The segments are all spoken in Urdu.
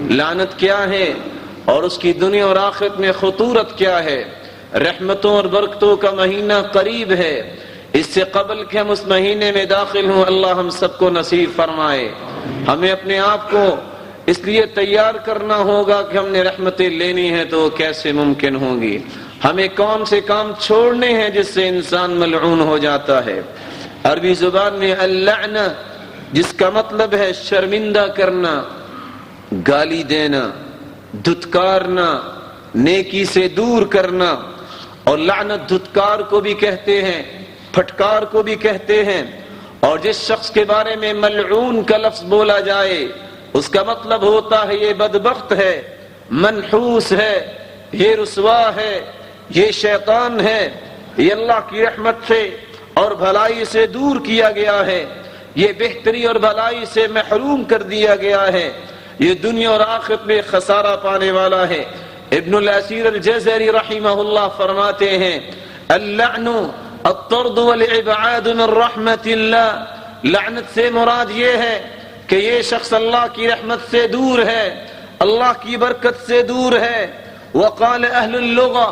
لعنت کیا ہے اور اس کی دنیا اور آخرت میں خطورت کیا ہے۔ رحمتوں اور برکتوں کا مہینہ قریب ہے، اس سے قبل کہ ہم اس مہینے میں داخل ہوں اللہ ہم سب کو نصیب فرمائے۔ ہمیں اپنے آپ کو اس لیے تیار کرنا ہوگا کہ ہم نے رحمتیں لینی ہیں تو وہ کیسے ممکن ہوں گی، ہمیں کون سے کام چھوڑنے ہیں جس سے انسان ملعون ہو جاتا ہے۔ عربی زبان میں اللعنہ جس کا مطلب ہے شرمندہ کرنا، گالی دینا، دھتکارنا، نیکی سے دور کرنا، اور لعنت دھتکار کو بھی کہتے ہیں، پھٹکار کو بھی کہتے ہیں۔ اور جس شخص کے بارے میں ملعون کا لفظ بولا جائے اس کا مطلب ہوتا ہے یہ بدبخت ہے، منحوس ہے، یہ رسوا ہے، یہ شیطان ہے، یہ اللہ کی رحمت سے اور بھلائی سے دور کیا گیا ہے، یہ بہتری اور بھلائی سے محروم کر دیا گیا ہے، یہ دنیا اور آخرت میں خسارہ پانے والا ہے۔ ابن الاسیر الجزری رحمہ اللہ فرماتے ہیں اللعن الطرد والابعاد من رحمت اللہ، لعنت سے مراد یہ ہے کہ یہ شخص اللہ کی رحمت سے دور ہے، اللہ کی برکت سے دور ہے۔ وقال اہل اللغہ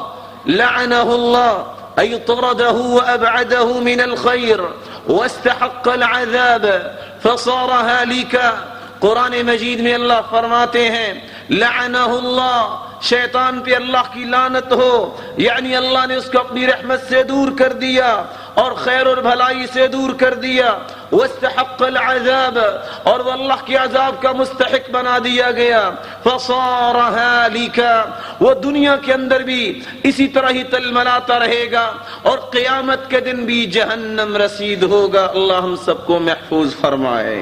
لعنہ اللہ ای طردہ وابعدہ من الخیر واستحق العذاب فصار ہالکا۔ قرآن مجید میں اللہ فرماتے ہیں لعنہ اللہ، شیطان پہ اللہ کی لعنت ہو، یعنی اللہ نے اس کو اپنی رحمت سے دور کر دیا اور خیر اور بھلائی سے دور کر دیا۔ واستحق العذاب، اور وہ اللہ کے عذاب کا مستحق بنا دیا گیا۔ فصار ہالکا، وہ دنیا کے اندر بھی اسی طرح ہی تلملاتا رہے گا اور قیامت کے دن بھی جہنم رسید ہوگا۔ اللہ ہم سب کو محفوظ فرمائے۔